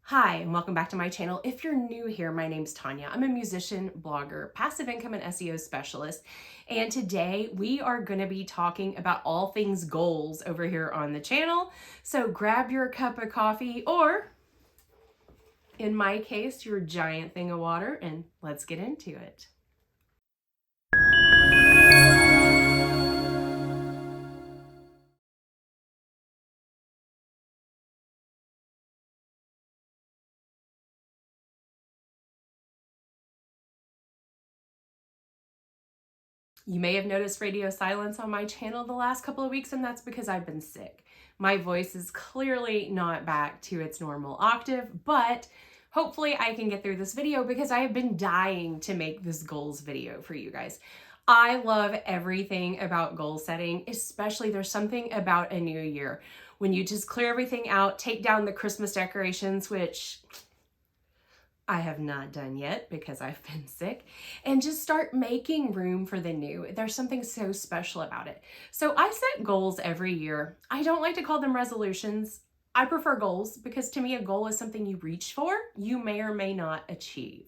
Hi, and welcome back to my channel. If you're new here, my name's Tanya. I'm a musician, blogger, passive income and SEO specialist. And today we are going to be talking about all things goals over here on the channel. So grab your cup of coffee or, in my case, your giant thing of water, and let's get into it. You may have noticed radio silence on my channel the last couple of weeks, and that's because I've been sick. My voice is clearly not back to its normal octave, but hopefully I can get through this video because I have been dying to make this goals video for you guys. I love everything about goal setting, especially there's something about a new year when you just clear everything out, take down the Christmas decorations, which I have not done yet because I've been sick, and just start making room for the new. There's something so special about it. So I set goals every year. I don't like to call them resolutions. I prefer goals because to me, a goal is something you reach for, you may or may not achieve.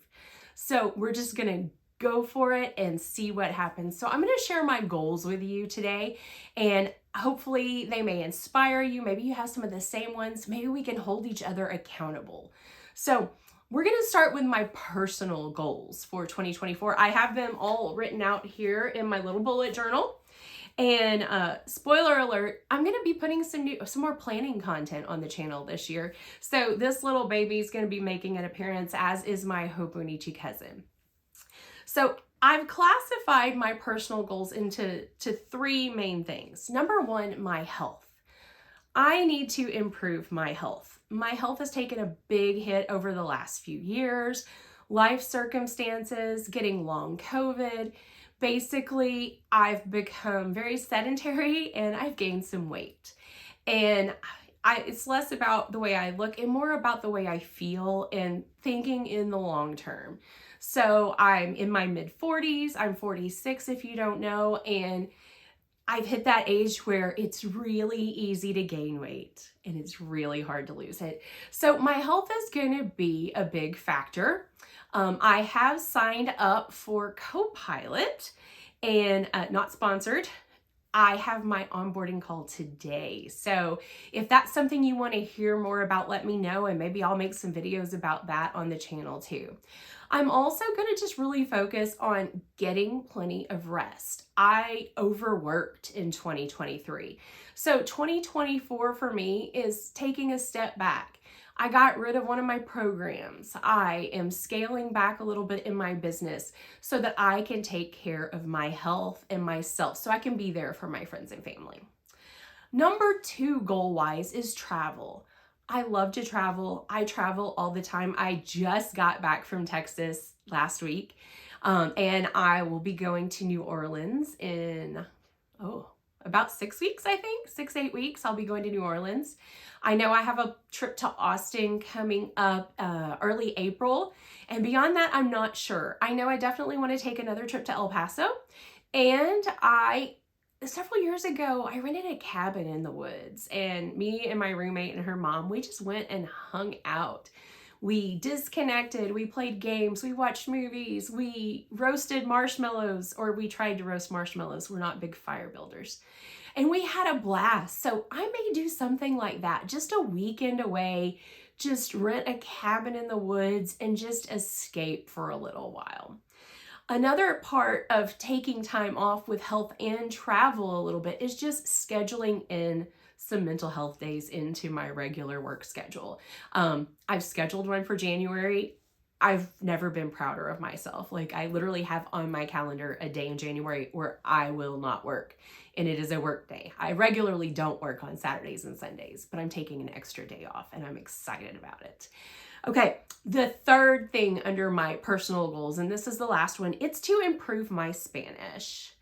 So we're just going to go for it and see what happens. So I'm going to share my goals with you today, and hopefully they may inspire you. Maybe you have some of the same ones. Maybe we can hold each other accountable. So we're going to start with my personal goals for 2024. I have them all written out here in my little bullet journal. And spoiler alert, I'm going to be putting some more planning content on the channel this year. So this little baby is going to be making an appearance, as is my Hobonichi cousin. So I've classified my personal goals into three main things. Number one, my health. I need to improve my health. My health has taken a big hit over the last few years. Life circumstances, getting long COVID. Basically, I've become very sedentary and I've gained some weight. And it's less about the way I look and more about the way I feel and thinking in the long term. So I'm in my mid 40s. I'm 46 if you don't know. And I've hit that age where it's really easy to gain weight and it's really hard to lose it. So my health is going to be a big factor. I have signed up for Copilot and not sponsored. I have my onboarding call today. So if that's something you want to hear more about, let me know, and maybe I'll make some videos about that on the channel too. I'm also going to just really focus on getting plenty of rest. I overworked in 2023. So 2024 for me is taking a step back. I got rid of one of my programs. I am scaling back a little bit in my business so that I can take care of my health and myself, so I can be there for my friends and family. Number two, goal-wise, is travel. I love to travel. I travel all the time. I just got back from Texas last week, and I will be going to New Orleans in, about 6 weeks, I think. 6-8 weeks, I'll be going to New Orleans. I know I have a trip to Austin coming up early April, and beyond that, I'm not sure. I know I definitely want to take another trip to El Paso, and several years ago, I rented a cabin in the woods, and me and my roommate and her mom, we just went and hung out. We disconnected, we played games, we watched movies, we roasted marshmallows, or we tried to roast marshmallows. We're not big fire builders. And we had a blast. So I may do something like that, just a weekend away, just rent a cabin in the woods and just escape for a little while. Another part of taking time off with health and travel a little bit is just scheduling in some mental health days into my regular work schedule. I've scheduled one for January. I've never been prouder of myself. Like, I literally have on my calendar a day in January where I will not work, and it is a work day. I regularly don't work on Saturdays and Sundays, but I'm taking an extra day off and I'm excited about it. Okay, the third thing under my personal goals, and this is the last one, it's to improve my Spanish.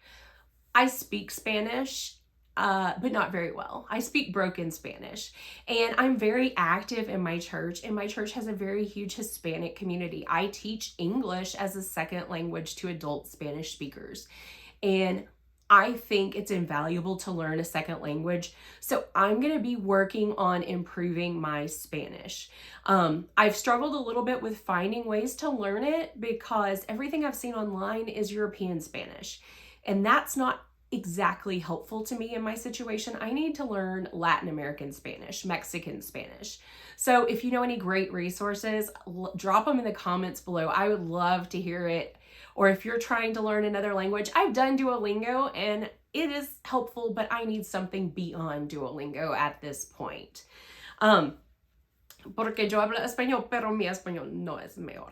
I speak Spanish, but not very well. I speak broken Spanish, and I'm very active in my church, and my church has a very huge Hispanic community. I teach English as a second language to adult Spanish speakers, and I think it's invaluable to learn a second language. So I'm going to be working on improving my Spanish. I've struggled a little bit with finding ways to learn it because everything I've seen online is European Spanish. And that's not exactly helpful to me in my situation. I need to learn Latin American Spanish, Mexican Spanish. So if you know any great resources, drop them in the comments below. I would love to hear it. Or if you're trying to learn another language, I've done Duolingo and it is helpful, but I need something beyond Duolingo at this point. Porque yo hablo español, pero mi español no es mejor.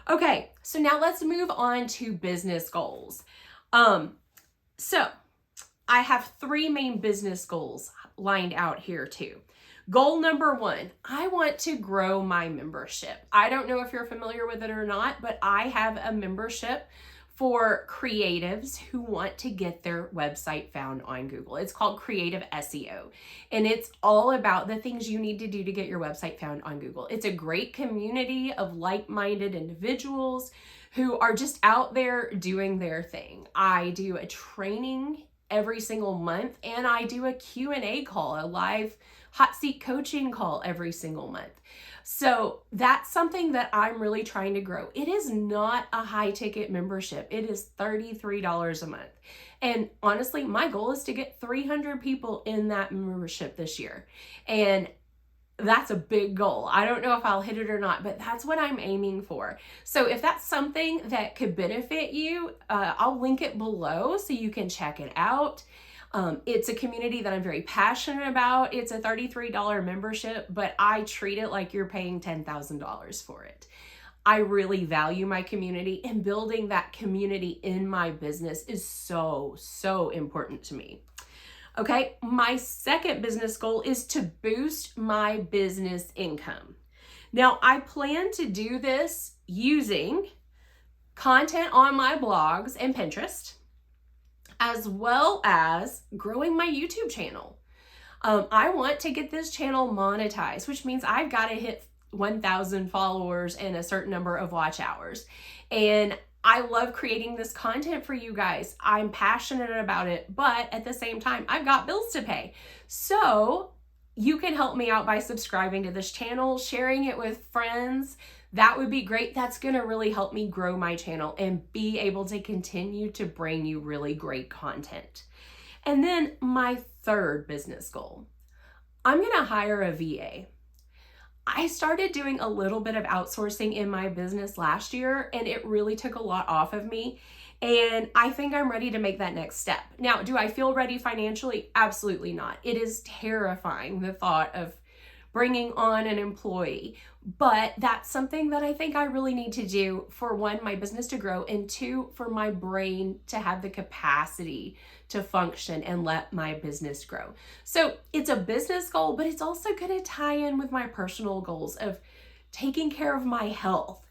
Okay, so now let's move on to business goals. So I have 3 main business goals lined out here too. Goal number 1, I want to grow my membership. I don't know if you're familiar with it or not, but I have a membership for creatives who want to get their website found on Google. It's called Creative SEO, and it's all about the things you need to do to get your website found on Google. It's a great community of like-minded individuals who are just out there doing their thing. I do a training every single month, and I do a Q&A call, a live hot seat coaching call every single month. So that's something that I'm really trying to grow. It is not a high ticket membership. It is $33 a month. And honestly, my goal is to get 300 people in that membership this year. And that's a big goal. I don't know if I'll hit it or not, but that's what I'm aiming for. So if that's something that could benefit you, I'll link it below so you can check it out. It's a community that I'm very passionate about. It's a $33 membership, but I treat it like you're paying $10,000 for it. I really value my community, and building that community in my business is so, so important to me. Okay, my second business goal is to boost my business income. Now, I plan to do this using content on my blogs and Pinterest, as well as growing my YouTube channel. I want to get this channel monetized, which means I've got to hit 1,000 followers and a certain number of watch hours. And I love creating this content for you guys. I'm passionate about it, but at the same time, I've got bills to pay. So you can help me out by subscribing to this channel, sharing it with friends. That would be great. That's going to really help me grow my channel and be able to continue to bring you really great content. And then my third business goal, I'm going to hire a VA. I started doing a little bit of outsourcing in my business last year, and it really took a lot off of me. And I think I'm ready to make that next step. Now, do I feel ready financially? Absolutely not. It is terrifying, the thought of bringing on an employee, but that's something that I think I really need to do for 1, my business to grow, and 2, for my brain to have the capacity to function and let my business grow. So it's a business goal, but it's also going to tie in with my personal goals of taking care of my health,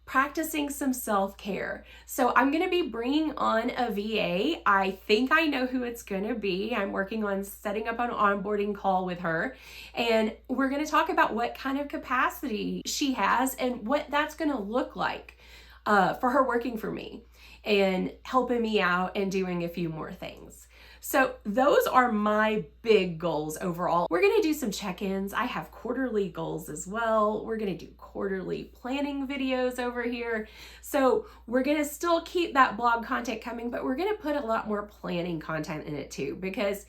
practicing some self-care. So I'm going to be bringing on a VA. I think I know who it's going to be. I'm working on setting up an onboarding call with her, and we're going to talk about what kind of capacity she has and what that's going to look like for her working for me and helping me out and doing a few more things. So those are my big goals overall. We're going to do some check-ins. I have quarterly goals as well. We're going to do quarterly planning videos over here. So we're going to still keep that blog content coming, but we're going to put a lot more planning content in it too, because,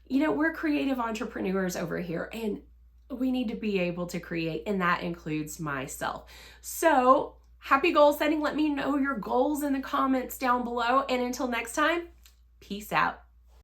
you know, we're creative entrepreneurs over here and we need to be able to create, and that includes myself. So happy goal setting. Let me know your goals in the comments down below. And until next time, peace out.